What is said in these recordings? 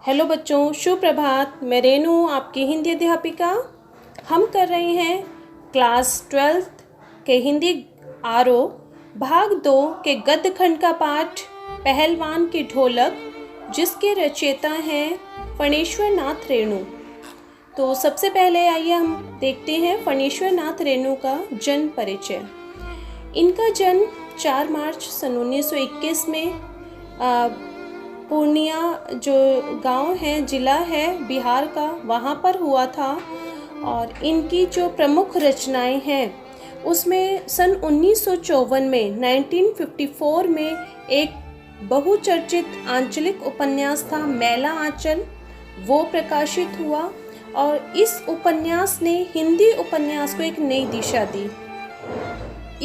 Hello बच्चों, शुभ प्रभात। मैं रेनू, आपकी हिंदी अध्यापिका। हम कर रहे हैं क्लास 12th के हिंदी आरो भाग 2 के गद्य खंड का पाठ पहलवान की ढोलक, जिसके रचयिता हैं फणेश्वर नाथ रेणु। तो सबसे पहले आइए हम देखते हैं फणेश्वर नाथ रेणु का जन्म परिचय। इनका जन्म 4 मार्च सन 1921 में पूर्णिया जो गांव है, ज़िला है बिहार का, वहाँ पर हुआ था। और इनकी जो प्रमुख रचनाएं हैं उसमें सन 1954 में 1954 में एक बहुचर्चित आंचलिक उपन्यास था मैला आंचल, वो प्रकाशित हुआ। और इस उपन्यास ने हिंदी उपन्यास को एक नई दिशा दी।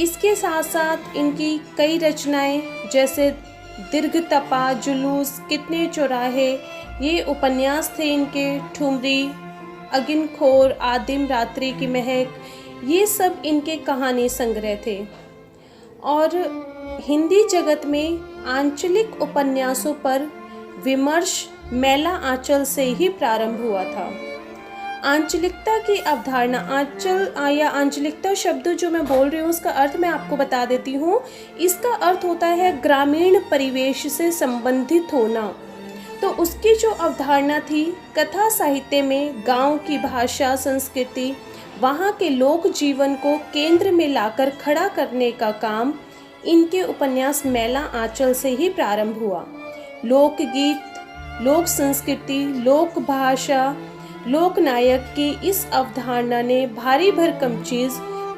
इसके साथ साथ इनकी कई रचनाएं जैसे दीर्घ तपा, जुलूस, कितने चौराहे, ये उपन्यास थे इनके। ठुमरी, अगिनखोर, आदिम रात्रि की महक, ये सब इनके कहानी संग्रह थे। और हिंदी जगत में आंचलिक उपन्यासों पर विमर्श मैला आंचल से ही प्रारंभ हुआ था। आंचलिकता की अवधारणा, आंचल या आंचलिकता शब्द जो मैं बोल रही हूँ उसका अर्थ मैं आपको बता देती हूँ। इसका अर्थ होता है ग्रामीण परिवेश से संबंधित होना। तो उसकी जो अवधारणा थी, कथा साहित्य में गांव की भाषा, संस्कृति, वहाँ के लोक जीवन को केंद्र में लाकर खड़ा करने का काम इनके उपन्यास मैला आंचल से ही प्रारंभ हुआ। लोकगीत, लोक संस्कृति, लोक भाषा, लोक नायक की इस अवधारणा ने भारी भरकम चीज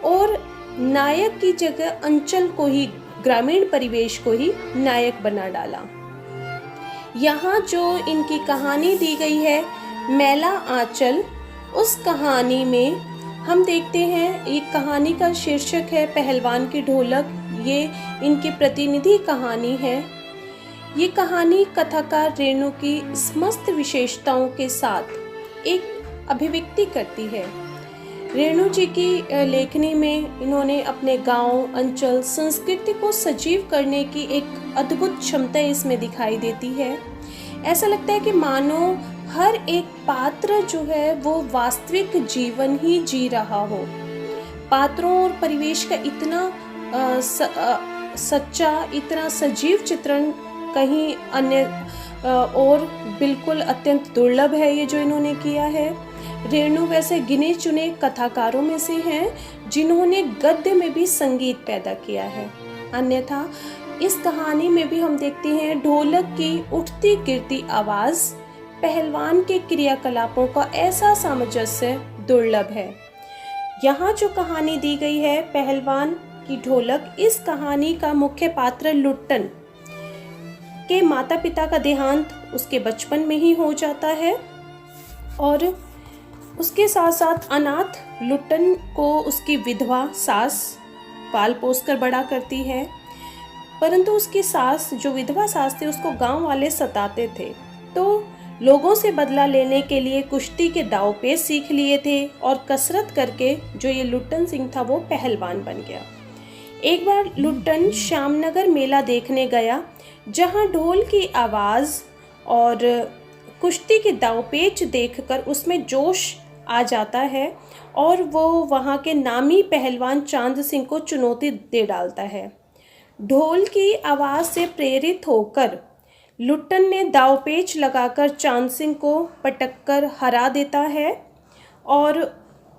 और नायक की जगह अंचल को ही, ग्रामीण परिवेश को ही नायक बना डाला। यहाँ जो इनकी कहानी दी गई है मैला आंचल, उस कहानी में हम देखते हैं, एक कहानी का शीर्षक है पहलवान की ढोलक। ये इनकी प्रतिनिधि कहानी है। ये कहानी कथाकार रेणु की समस्त विशेषताओं के साथ एक अभिव्यक्ति करती है। रेणु जी की लेखनी में इन्होंने अपने गांव, अंचल, संस्कृति को सजीव करने की एक अद्भुत क्षमता इसमें दिखाई देती है। ऐसा लगता है कि मानो हर एक पात्र जो है वो वास्तविक जीवन ही जी रहा हो। पात्रों और परिवेश का इतना सच्चा, इतना सजीव चित्रण कहीं अन्य और बिल्कुल अत्यंत दुर्लभ है ये जो इन्होंने किया है। रेणु वैसे गिने चुने कथाकारों में से हैं जिन्होंने गद्य में भी संगीत पैदा किया है। अन्यथा इस कहानी में भी हम देखते हैं ढोलक की उठती गिरती आवाज, पहलवान के क्रियाकलापों का ऐसा सामंजस्य दुर्लभ है। यहाँ जो कहानी दी गई है पहलवान की ढोलक, इस कहानी का मुख्य पात्र लुट्टन के माता पिता का देहांत उसके बचपन में ही हो जाता है। और उसके साथ साथ अनाथ लुट्टन को उसकी विधवा सास पाल पोस कर बड़ा करती है। परंतु उसकी सास, जो विधवा सास थी, उसको गांव वाले सताते थे। तो लोगों से बदला लेने के लिए कुश्ती के दांव पेच सीख लिए थे और कसरत करके जो ये लुट्टन सिंह था वो पहलवान बन गया। एक बार लुट्टन श्यामनगर मेला देखने गया, जहां ढोल की आवाज़ और कुश्ती के दांवपेच देखकर उसमें जोश आ जाता है और वो वहां के नामी पहलवान चांद सिंह को चुनौती दे डालता है। ढोल की आवाज़ से प्रेरित होकर लुट्टन ने दांवपेच लगाकर चांद सिंह को पटककर हरा देता है और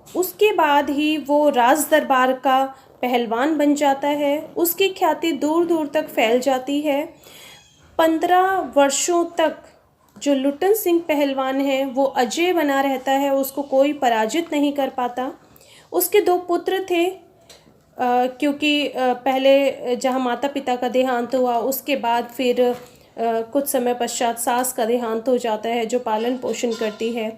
उसके बाद ही वो राज दरबार का पहलवान बन जाता है। उसकी ख्याति दूर दूर तक फैल जाती है। 15 वर्षों तक जो लुट्टन सिंह पहलवान है वो अजय बना रहता है, उसको कोई पराजित नहीं कर पाता। उसके 2 पुत्र थे, क्योंकि पहले जहाँ माता पिता का देहांत हुआ, उसके बाद फिर कुछ समय पश्चात सास का देहांत हो जाता है जो पालन पोषण करती है।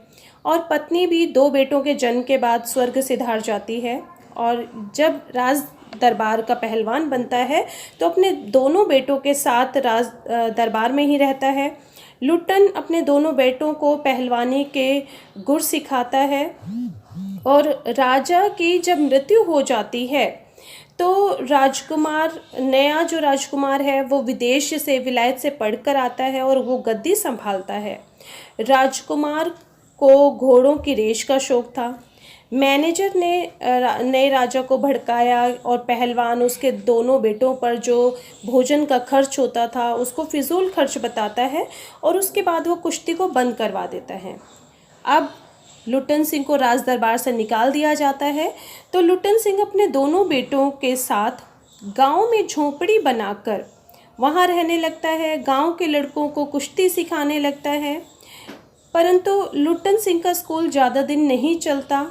और पत्नी भी 2 बेटों के जन्म के बाद स्वर्ग सिधार जाती है। और जब राज दरबार का पहलवान बनता है तो अपने दोनों बेटों के साथ राज दरबार में ही रहता है। लुट्टन अपने दोनों बेटों को पहलवानी के गुर सिखाता है। और राजा की जब मृत्यु हो जाती है तो राजकुमार, नया जो राजकुमार है वो विदेश से, विलायत से पढ़कर आता है और वो गद्दी संभालता है। राजकुमार को घोड़ों की रेस का शौक था। मैनेजर ने नए राजा को भड़काया और पहलवान उसके दोनों बेटों पर जो भोजन का खर्च होता था उसको फिजूल खर्च बताता है और उसके बाद वो कुश्ती को बंद करवा देता है। अब लुट्टन सिंह को राज दरबार से निकाल दिया जाता है। तो लुट्टन सिंह अपने दोनों बेटों के साथ गांव में झोंपड़ी बनाकर वहां रहने लगता है। गांव के लड़कों को कुश्ती सिखाने लगता है। परंतु लुट्टन सिंह का स्कूल ज़्यादा दिन नहीं चलता।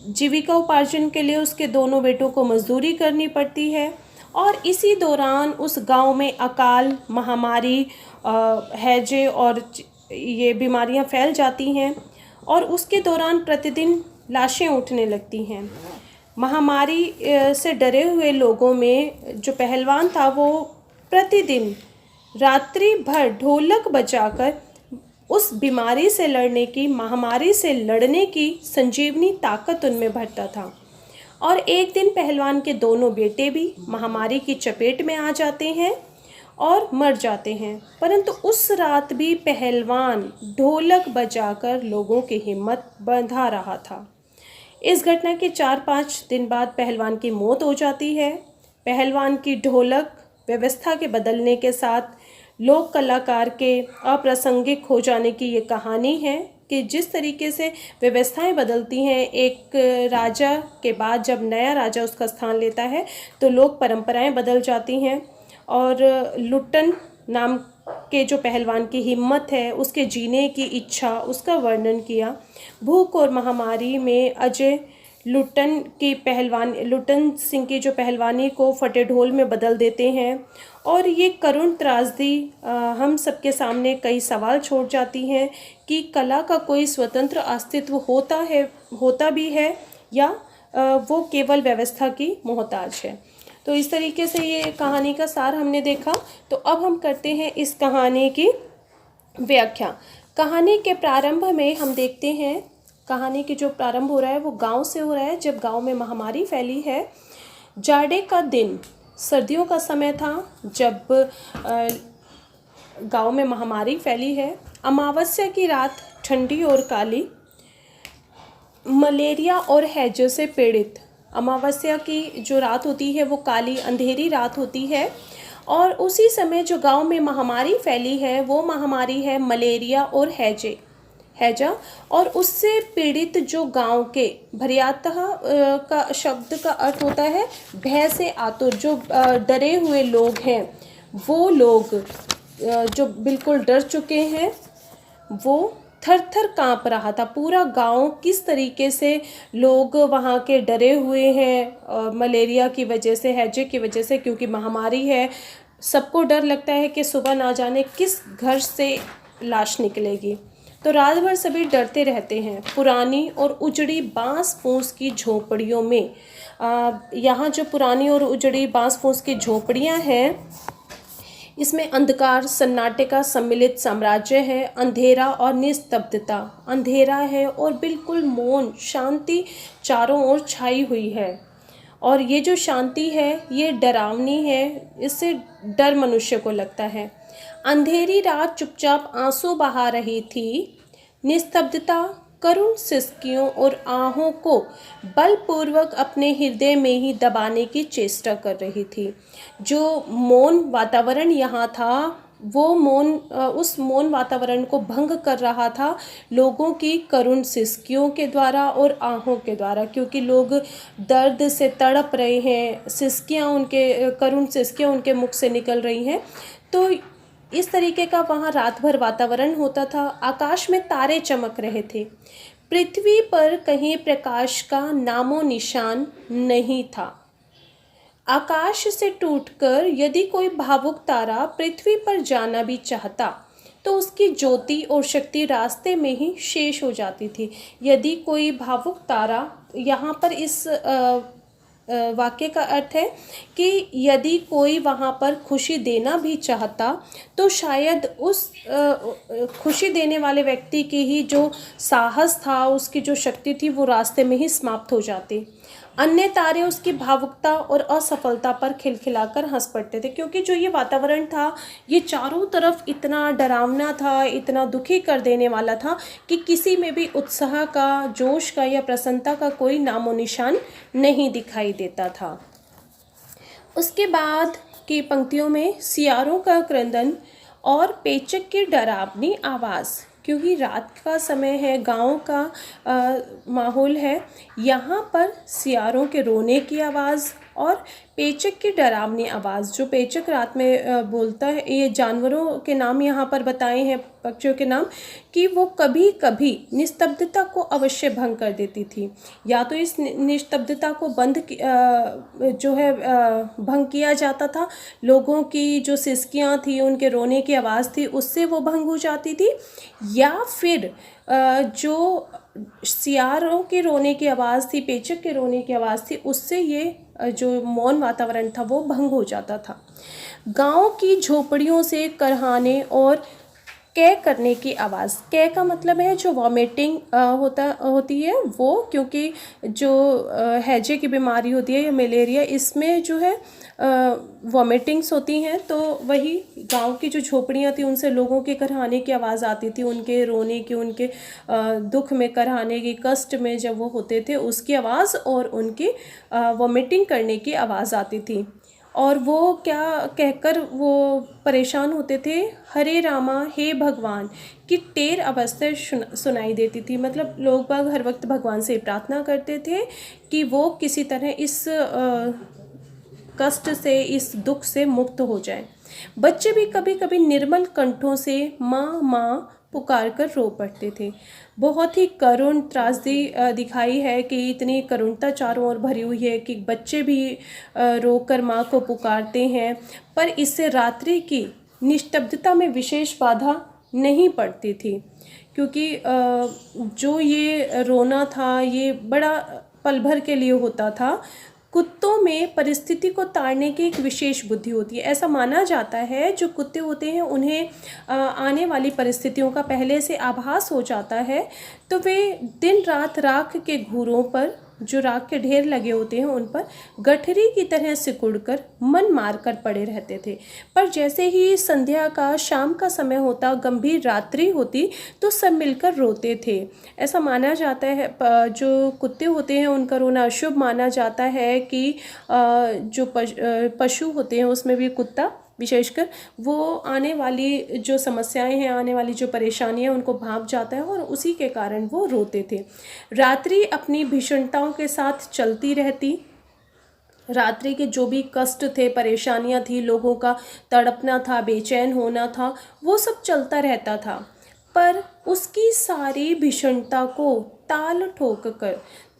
जीविका उपार्जन के लिए उसके दोनों बेटों को मजदूरी करनी पड़ती है और इसी दौरान उस गांव में अकाल, महामारी, हैजे और ये बीमारियां फैल जाती हैं और उसके दौरान प्रतिदिन लाशें उठने लगती हैं। महामारी से डरे हुए लोगों में जो पहलवान था वो प्रतिदिन रात्रि भर ढोलक बजाकर उस बीमारी से लड़ने की, महामारी से लड़ने की संजीवनी ताकत उनमें भरता था। और एक दिन पहलवान के दोनों बेटे भी महामारी की चपेट में आ जाते हैं और मर जाते हैं। परंतु उस रात भी पहलवान ढोलक बजाकर लोगों की हिम्मत बंधा रहा था। इस घटना के 4-5 दिन बाद पहलवान की मौत हो जाती है। पहलवान की ढोलक व्यवस्था के बदलने के साथ लोक कलाकार के अप्रासंगिक हो जाने की ये कहानी है कि जिस तरीके से व्यवस्थाएं बदलती हैं, एक राजा के बाद जब नया राजा उसका स्थान लेता है तो लोक परंपराएं बदल जाती हैं। और लुट्टन नाम के जो पहलवान की हिम्मत है, उसके जीने की इच्छा, उसका वर्णन किया। भूख और महामारी में अजय लुट्टन सिंह की जो पहलवानी को फटे ढोल में बदल देते हैं और ये करुण त्रासदी हम सबके सामने कई सवाल छोड़ जाती हैं कि कला का कोई स्वतंत्र अस्तित्व होता भी है या वो केवल व्यवस्था की मोहताज है। तो इस तरीके से ये कहानी का सार हमने देखा। तो अब हम करते हैं इस कहानी की व्याख्या। कहानी के प्रारंभ में हम देखते हैं, कहानी की जो प्रारंभ हो रहा है वो गांव से हो रहा है। जब गांव में महामारी फैली है, जाड़े का दिन, सर्दियों का समय था जब गांव में महामारी फैली है। अमावस्या की रात ठंडी और काली, मलेरिया और हैजे से पीड़ित। अमावस्या की जो रात होती है वो काली अंधेरी रात होती है और उसी समय जो गांव में महामारी फैली है वो महामारी है मलेरिया और हैजा। और उससे पीड़ित जो गांव के, भरियातः का शब्द का अर्थ होता है भय से आतुर, जो डरे हुए लोग हैं, वो लोग जो बिल्कुल डर चुके हैं, वो थर थर काँप रहा था। पूरा गांव किस तरीके से लोग वहाँ के डरे हुए हैं मलेरिया की वजह से, हैजे की वजह से, क्योंकि महामारी है। सबको डर लगता है कि सुबह ना जाने किस घर से लाश निकलेगी। तो रात भर सभी डरते रहते हैं। पुरानी और उजड़ी बांस फूस की झोपड़ियों में, यहाँ जो पुरानी और उजड़ी बांस फूस की झोपड़ियाँ हैं, इसमें अंधकार, सन्नाटे का सम्मिलित साम्राज्य है। अंधेरा और निस्तब्धता, अंधेरा है और बिल्कुल मौन शांति चारों ओर छाई हुई है। और ये जो शांति है ये डरावनी है, इससे डर मनुष्य को लगता है। अंधेरी रात चुपचाप आंसू बहा रही थी। निस्तब्धता करुण सिसकियों और आहों को बलपूर्वक अपने हृदय में ही दबाने की चेष्टा कर रही थी। जो मौन वातावरण यहाँ था वो उस मौन वातावरण को भंग कर रहा था लोगों की करुण सिसकियों के द्वारा और आहों के द्वारा, क्योंकि लोग दर्द से तड़प रहे हैं, करुण सिसकियाँ उनके मुख से निकल रही हैं। तो इस तरीके का वहाँ रात भर वातावरण होता था। आकाश में तारे चमक रहे थे। पृथ्वी पर कहीं प्रकाश का नामो निशान नहीं था। आकाश से टूटकर यदि कोई भावुक तारा पृथ्वी पर जाना भी चाहता तो उसकी ज्योति और शक्ति रास्ते में ही शेष हो जाती थी। यदि कोई भावुक तारा, यहाँ पर इस वाक्य का अर्थ है कि यदि कोई वहाँ पर खुशी देना भी चाहता तो शायद उस खुशी देने वाले व्यक्ति की ही जो साहस था, उसकी जो शक्ति थी, वो रास्ते में ही समाप्त हो जाती। अन्य तारे उसकी भावुकता और असफलता पर खिलखिलाकर हंस पड़ते थे, क्योंकि जो ये वातावरण था ये चारों तरफ इतना डरावना था, इतना दुखी कर देने वाला था कि किसी में भी उत्साह का, जोश का या प्रसन्नता का कोई नामो निशान नहीं दिखाई देता था। उसके बाद की पंक्तियों में सियारों का क्रंदन और पेचक की डरावनी आवाज़, क्योंकि रात का समय है, गांव का माहौल है, यहाँ पर सियारों के रोने की आवाज़ और पेचक की डरावनी आवाज़। जो पेचक रात में बोलता है, ये जानवरों के नाम यहाँ पर बताए हैं, पक्षियों के नाम, कि वो कभी कभी निस्तब्धता को अवश्य भंग कर देती थी। या तो इस निस्तब्धता को भंग किया जाता था, लोगों की जो सिसकियाँ थी, उनके रोने की आवाज़ थी, उससे वो भंग हो जाती थी, या फिर जो सियारों के रोने की आवाज़ थी, पेचक के रोने की आवाज़ थी, उससे ये जो मौन वातावरण था वो भंग हो जाता था। गांव की झोपड़ियों से करहाने और कै करने की आवाज़। कै का मतलब है जो वॉमिटिंग होती है वो, क्योंकि जो हैजे की बीमारी होती है या मलेरिया, इसमें जो है वॉमिटिंग्स होती हैं, तो वही गांव की जो झोपड़ियाँ थी उनसे लोगों के करहाने की आवाज़ आती थी, उनके रोने की, उनके दुख में, करहाने की, कष्ट में जब वो होते थे उसकी आवाज़ और उनकी वॉमिटिंग करने की आवाज़ आती थी। और वो क्या कहकर वो परेशान होते थे, हरे रामा हे भगवान की टेर अवस्था सुनाई देती थी। मतलब लोग बाग हर वक्त भगवान से प्रार्थना करते थे कि वो किसी तरह इस कष्ट से, इस दुख से मुक्त हो जाए। बच्चे भी कभी कभी निर्मल कंठों से माँ माँ पुकार कर रो पड़ते थे। बहुत ही करुण त्रासदी दिखाई है कि इतनी करुणता चारों ओर भरी हुई है कि बच्चे भी रोकर माँ को पुकारते हैं, पर इससे रात्रि की निस्तब्धता में विशेष बाधा नहीं पड़ती थी, क्योंकि जो ये रोना था ये बड़ा पल भर के लिए होता था। कुत्तों में परिस्थिति को ताड़ने की एक विशेष बुद्धि होती है। ऐसा माना जाता है जो कुत्ते होते हैं उन्हें आने वाली परिस्थितियों का पहले से आभास हो जाता है, तो वे दिन रात राख के घूरों पर, जो राख के ढेर लगे होते हैं उन पर गठरी की तरह सिकुड़कर मन मार कर पड़े रहते थे। पर जैसे ही संध्या का, शाम का समय होता, गंभीर रात्रि होती, तो सब मिलकर रोते थे। ऐसा माना जाता है जो कुत्ते होते हैं उनका रोना अशुभ माना जाता है, कि जो पशु होते हैं उसमें भी कुत्ता विशेषकर, वो आने वाली जो समस्याएं हैं, आने वाली जो परेशानियां, उनको भांप जाता है और उसी के कारण वो रोते थे। रात्रि अपनी भीषणताओं के साथ चलती रहती। रात्रि के जो भी कष्ट थे, परेशानियां थी, लोगों का तड़पना था, बेचैन होना था, वो सब चलता रहता था। पर उसकी सारी भीषणता को ताल ठोक कर,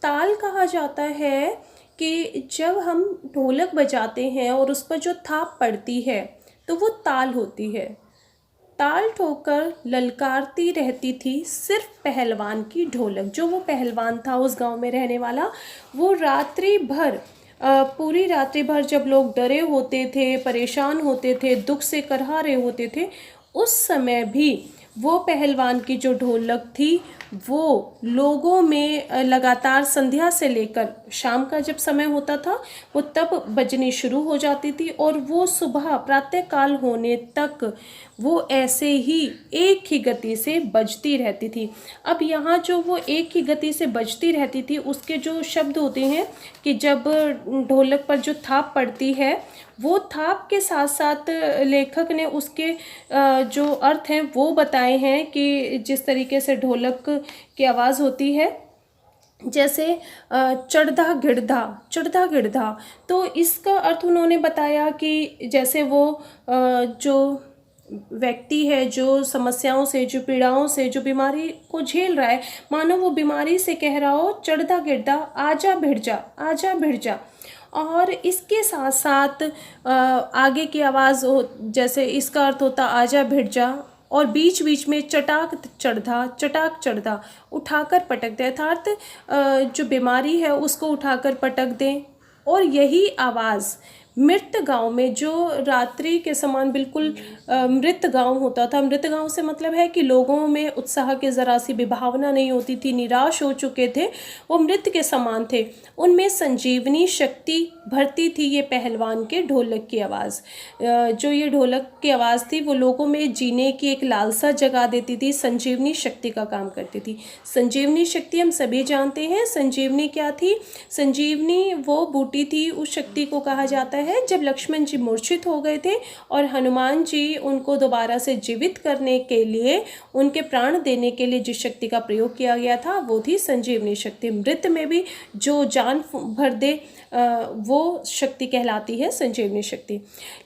ताल कहा जाता है कि जब हम ढोलक बजाते हैं और उस पर जो थाप पड़ती है तो वो ताल होती है। ताल ठोकर ललकारती रहती थी सिर्फ पहलवान की ढोलक। जो वो पहलवान था उस गांव में रहने वाला, वो रात्रि भर, पूरी रात्रि भर जब लोग डरे होते थे, परेशान होते थे, दुख से करहा रहे होते थे, उस समय भी वो पहलवान की जो ढोलक थी वो लोगों में लगातार संध्या से लेकर शाम का जब समय होता था वो तब बजनी शुरू हो जाती थी, और वो सुबह प्रातःकाल होने तक वो ऐसे ही एक ही गति से बजती रहती थी। अब यहाँ जो वो एक ही गति से बजती रहती थी, उसके जो शब्द होते हैं कि जब ढोलक पर जो थाप पड़ती है, वो थाप के साथ साथ लेखक ने उसके जो अर्थ हैं वो बताए हैं, कि जिस तरीके से ढोलक की आवाज़ होती है, जैसे चढ़दा गिड़धा, चढ़दा गिड़धा, तो इसका अर्थ उन्होंने बताया कि जैसे वो जो व्यक्ति है, जो समस्याओं से, जो पीड़ाओं से, जो बीमारी को झेल रहा है, मानो वो बीमारी से कह रहा हो, चढ़दा गिड़धा आजा भिड़ जा, आजा भिड़ जा। और इसके साथ साथ आगे की आवाज़ जैसे इसका अर्थ होता आजा भिड़ जा, और बीच बीच में चटाक चढ़दा, चटाक चढ़दा, उठाकर पटक दे, अर्थात जो बीमारी है उसको उठाकर पटक दें। और यही आवाज़ मृत गांव में, जो रात्रि के समान बिल्कुल मृत गांव होता था। मृत गांव से मतलब है कि लोगों में उत्साह की ज़रा सी भी भावना नहीं होती थी, निराश हो चुके थे, वो मृत के समान थे। उनमें संजीवनी शक्ति भरती थी ये पहलवान के ढोलक की आवाज़। जो ये ढोलक की आवाज़ थी वो लोगों में जीने की एक लालसा जगा देती थी, संजीवनी शक्ति का काम करती थी। संजीवनी शक्ति हम सभी जानते हैं। संजीवनी क्या थी? संजीवनी वो बूटी थी, उस शक्ति को कहा जाता है जब लक्ष्मण जी मूर्छित हो गए थे और हनुमान जी उनको दोबारा से जीवित करने के लिए, उनके प्राण देने के लिए जिस शक्ति का प्रयोग किया गया था वो थी संजीवनी शक्ति। मृत में भी जो जान भर दे वो शक्ति कहलाती है संजीवनी शक्ति।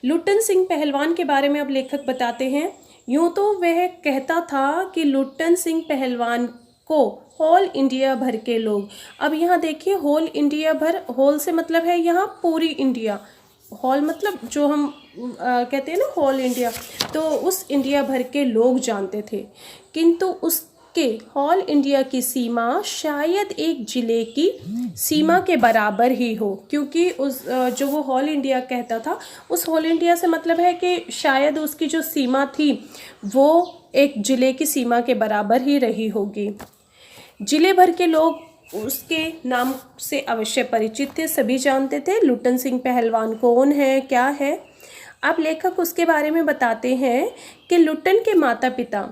लुट्टन सिंह पहलवान के बारे में अब लेखक बताते हैं। यूँ तो वह कहता था कि लुट्टन सिंह पहलवान को होल इंडिया भर के लोग, अब यहाँ देखिए होल इंडिया भर, होल से मतलब है यहाँ पूरी इंडिया, होल मतलब जो हम कहते हैं ना होल इंडिया, तो उस इंडिया भर के लोग जानते थे। किंतु उसके होल इंडिया की सीमा शायद एक ज़िले की सीमा के बराबर ही हो, क्योंकि उस जो वो होल इंडिया कहता था, उस होल इंडिया से मतलब है कि शायद उसकी जो सीमा थी वो एक ज़िले की सीमा के बराबर ही रही होगी। जिले भर के लोग उसके नाम से अवश्य परिचित थे, सभी जानते थे लुट्टन सिंह पहलवान कौन है, क्या है। अब लेखक उसके बारे में बताते हैं कि लुट्टन के माता पिता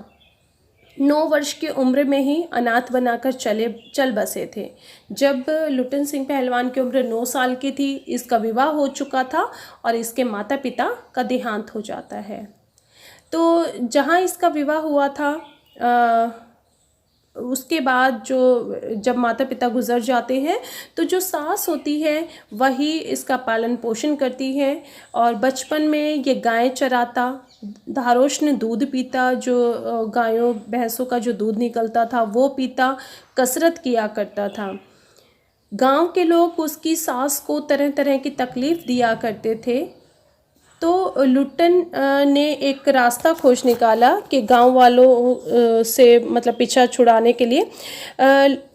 9 वर्ष की उम्र में ही अनाथ बनाकर चल बसे थे। जब लुट्टन सिंह पहलवान की उम्र 9 साल की थी, इसका विवाह हो चुका था और इसके माता पिता का देहांत हो जाता है। तो जहाँ इसका विवाह हुआ था उसके बाद जब माता पिता गुजर जाते हैं तो जो सास होती है वही इसका पालन पोषण करती है। और बचपन में ये गायें चराता, धारोष्ण दूध पीता, जो गायों भैंसों का जो दूध निकलता था वो पीता, कसरत किया करता था। गांव के लोग उसकी सास को तरह तरह की तकलीफ़ दिया करते थे। तो लुट्टन ने एक रास्ता खोज निकाला कि गांव वालों से मतलब पीछा छुड़ाने के लिए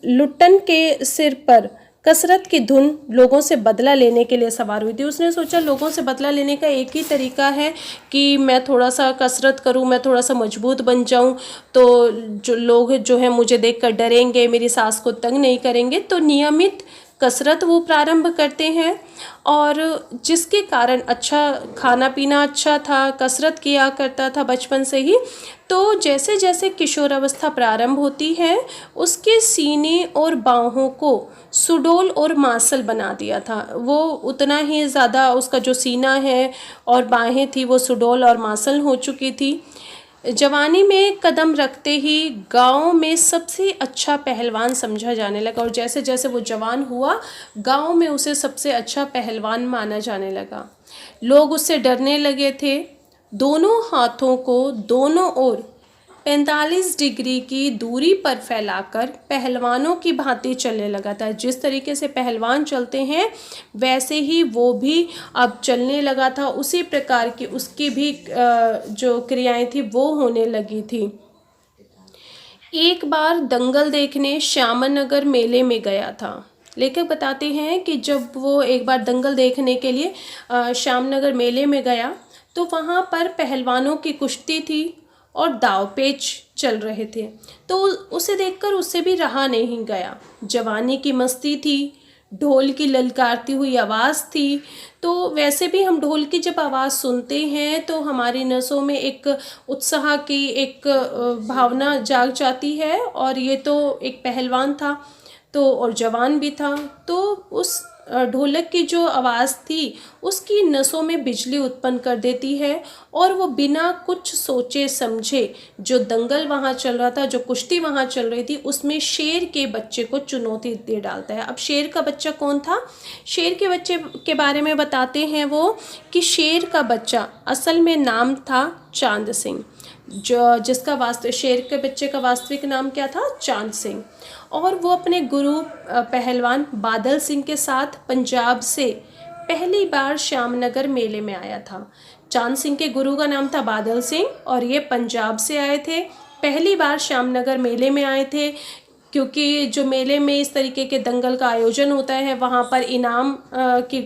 लुट्टन के सिर पर कसरत की धुन लोगों से बदला लेने के लिए सवार हुई थी। उसने सोचा लोगों से बदला लेने का एक ही तरीका है कि मैं थोड़ा सा कसरत करूं, मैं थोड़ा सा मजबूत बन जाऊं, तो जो लोग जो है मुझे देखकर डरेंगे, मेरी सास को तंग नहीं करेंगे। तो नियमित कसरत वो प्रारंभ करते हैं और जिसके कारण अच्छा खाना पीना अच्छा था, कसरत किया करता था बचपन से ही। तो जैसे जैसे किशोरावस्था प्रारंभ होती है उसके सीने और बाहों को सुडौल और मांसल बना दिया था। वो उतना ही ज़्यादा उसका जो सीना है और बाहें थी वो सुडौल और मांसल हो चुकी थी। जवानी में कदम रखते ही गांव में सबसे अच्छा पहलवान समझा जाने लगा और जैसे जैसे वो जवान हुआ गांव में उसे सबसे अच्छा पहलवान माना जाने लगा। लोग उससे डरने लगे थे। दोनों हाथों को दोनों ओर 45 डिग्री की दूरी पर फैलाकर पहलवानों की भांति चलने लगा था। जिस तरीके से पहलवान चलते हैं वैसे ही वो भी अब चलने लगा था, उसी प्रकार की उसकी भी जो क्रियाएं थी वो होने लगी थी। एक बार दंगल देखने श्यामनगर मेले में गया था। लेखक बताते हैं कि जब वो एक बार दंगल देखने के लिए श्यामनगर मेले में गया तो वहाँ पर पहलवानों की कुश्ती थी और दाव पेच चल रहे थे। तो उसे देखकर उससे भी रहा नहीं गया। जवानी की मस्ती थी, ढोल की ललकारती हुई आवाज़ थी। तो वैसे भी हम ढोल की जब आवाज़ सुनते हैं तो हमारी नसों में एक उत्साह की एक भावना जाग जाती है और ये तो एक पहलवान था तो और जवान भी था। तो उस ढोलक की जो आवाज़ थी उसकी नसों में बिजली उत्पन्न कर देती है और वो बिना कुछ सोचे समझे जो दंगल वहाँ चल रहा था, जो कुश्ती वहाँ चल रही थी, उसमें शेर के बच्चे को चुनौती दे डालता है। अब शेर का बच्चा कौन था? शेर के बच्चे के बारे में बताते हैं वो कि शेर का बच्चा असल में नाम था चांद सिंह, जिसका शेर के बच्चे का वास्तविक नाम क्या था? चांद सिंह। और वो अपने गुरु पहलवान बादल सिंह के साथ पंजाब से पहली बार श्यामनगर मेले में आया था। चांद सिंह के गुरु का नाम था बादल सिंह और ये पंजाब से आए थे, पहली बार श्यामनगर मेले में आए थे। क्योंकि जो मेले में इस तरीके के दंगल का आयोजन होता है वहाँ पर इनाम की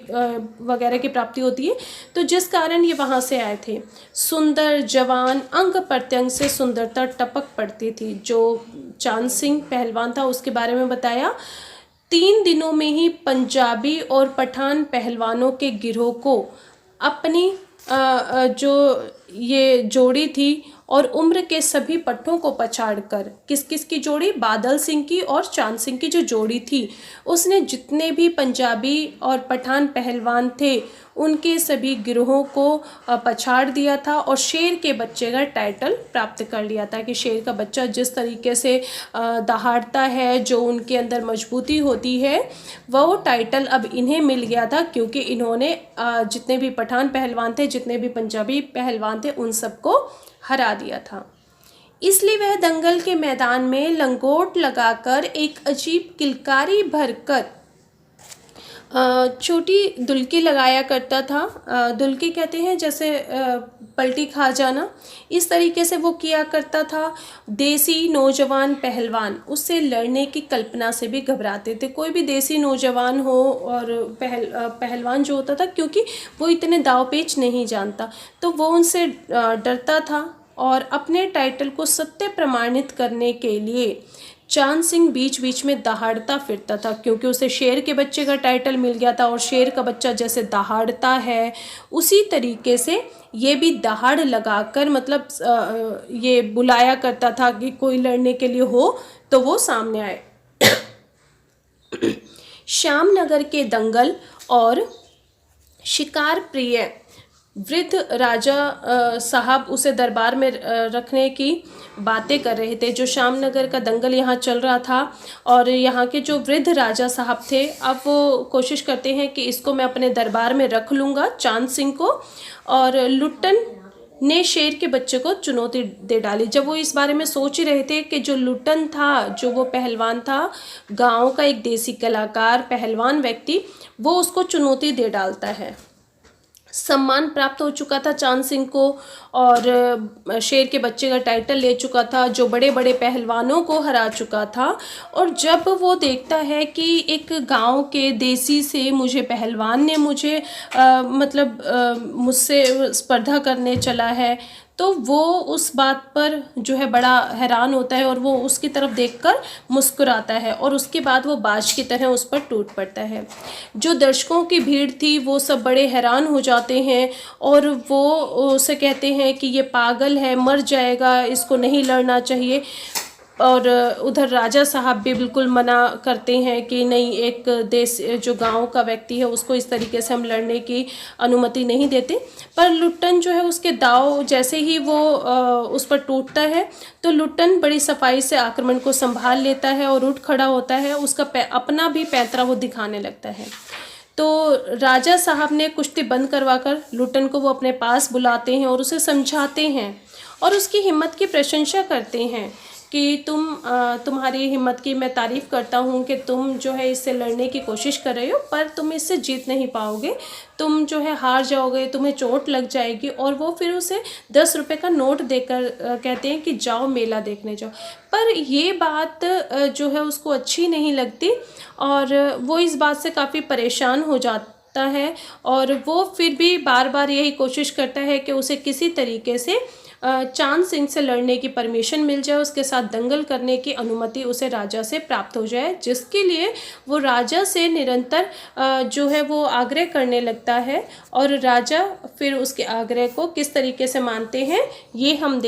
वगैरह की प्राप्ति होती है, तो जिस कारण ये वहाँ से आए थे। सुंदर जवान, अंग प्रत्यंग से सुंदरता टपक पड़ती थी। जो चांद सिंह पहलवान था उसके बारे में बताया, 3 दिनों में ही पंजाबी और पठान पहलवानों के गिरोह को अपनी जो ये जोड़ी थी और उम्र के सभी पट्टों को पछाड़कर, किस किस की जोड़ी, बादल सिंह की और चांद सिंह की जो जोड़ी थी, उसने जितने भी पंजाबी और पठान पहलवान थे उनके सभी गिरोहों को पछाड़ दिया था और शेर के बच्चे का टाइटल प्राप्त कर लिया था। कि शेर का बच्चा जिस तरीके से दहाड़ता है, जो उनके अंदर मजबूती होती है, वो टाइटल अब इन्हें मिल गया था, क्योंकि इन्होंने जितने भी पठान पहलवान थे, जितने भी पंजाबी पहलवान थे, उन सबको हरा दिया था। इसलिए वह दंगल के मैदान में लंगोट लगाकर एक अजीब किलकारी भरकर छोटी दुल्की लगाया करता था। दुल्की कहते हैं जैसे पलटी खा जाना, इस तरीके से वो किया करता था। देसी नौजवान पहलवान उससे लड़ने की कल्पना से भी घबराते थे। कोई भी देसी नौजवान हो और पहलवान जो होता था, क्योंकि वो इतने दाव पेच नहीं जानता, तो वो उनसे डरता था। और अपने टाइटल को सत्य प्रमाणित करने के लिए चांद सिंह बीच बीच में दहाड़ता फिरता था, क्योंकि उसे शेर के बच्चे का टाइटल मिल गया था और शेर का बच्चा जैसे दहाड़ता है उसी तरीके से ये भी दहाड़ लगाकर, मतलब ये बुलाया करता था कि कोई लड़ने के लिए हो तो वो सामने आए। श्यामनगर के दंगल और शिकार प्रिय वृद्ध राजा साहब उसे दरबार में रखने की बातें कर रहे थे। जो श्यामनगर का दंगल यहाँ चल रहा था और यहाँ के जो वृद्ध राजा साहब थे, अब वो कोशिश करते हैं कि इसको मैं अपने दरबार में रख लूँगा, चांद सिंह को। और लुट्टन ने शेर के बच्चे को चुनौती दे डाली। जब वो इस बारे में सोच ही रहे थे कि जो लुट्टन था, जो वो पहलवान था, गाँव का एक देसी कलाकार पहलवान व्यक्ति, वो उसको चुनौती दे डालता है। सम्मान प्राप्त हो चुका था चांद सिंह को और शेर के बच्चे का टाइटल ले चुका था, जो बड़े बड़े पहलवानों को हरा चुका था। और जब वो देखता है कि एक गांव के देसी से मुझे पहलवान ने मुझे मुझसे स्पर्धा करने चला है, तो वो उस बात पर जो है बड़ा हैरान होता है और वो उसकी तरफ देखकर मुस्कुराता है और उसके बाद वो बाज की तरह उस पर टूट पड़ता है। जो दर्शकों की भीड़ थी वो सब बड़े हैरान हो जाते हैं और वो उसे कहते हैं कि ये पागल है, मर जाएगा, इसको नहीं लड़ना चाहिए। और उधर राजा साहब भी बिल्कुल मना करते हैं कि नहीं, एक देश जो गांव का व्यक्ति है उसको इस तरीके से हम लड़ने की अनुमति नहीं देते। पर लुट्टन जो है उसके दाव जैसे ही वो उस पर टूटता है तो लुट्टन बड़ी सफाई से आक्रमण को संभाल लेता है और उठ खड़ा होता है। उसका अपना भी पैंतरा वो दिखाने लगता है। तो राजा साहब ने कुश्ती बंद करवाकर लुट्टन को वो अपने पास बुलाते हैं और उसे समझाते हैं और उसकी हिम्मत की प्रशंसा करते हैं कि तुम्हारी हिम्मत की मैं तारीफ़ करता हूँ कि तुम जो है इससे लड़ने की कोशिश कर रहे हो, पर तुम इससे जीत नहीं पाओगे, तुम जो है हार जाओगे, तुम्हें चोट लग जाएगी। और वो फिर उसे 10 रुपये का नोट देकर कहते हैं कि जाओ मेला देखने जाओ। पर ये बात जो है उसको अच्छी नहीं लगती और वो इस बात से काफ़ी परेशान हो जाता है और वो फिर भी बार बार यही कोशिश करता है कि उसे किसी तरीके से चांद सिंह से लड़ने की परमिशन मिल जाए, उसके साथ दंगल करने की अनुमति उसे राजा से प्राप्त हो जाए, जिसके लिए वो राजा से निरंतर जो है वो आग्रह करने लगता है। और राजा फिर उसके आग्रह को किस तरीके से मानते हैं ये हम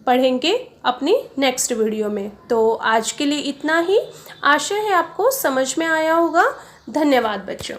पढ़ेंगे अपनी नेक्स्ट वीडियो में। तो आज के लिए इतना ही। आशा है आपको समझ में आया होगा। धन्यवाद बच्चों।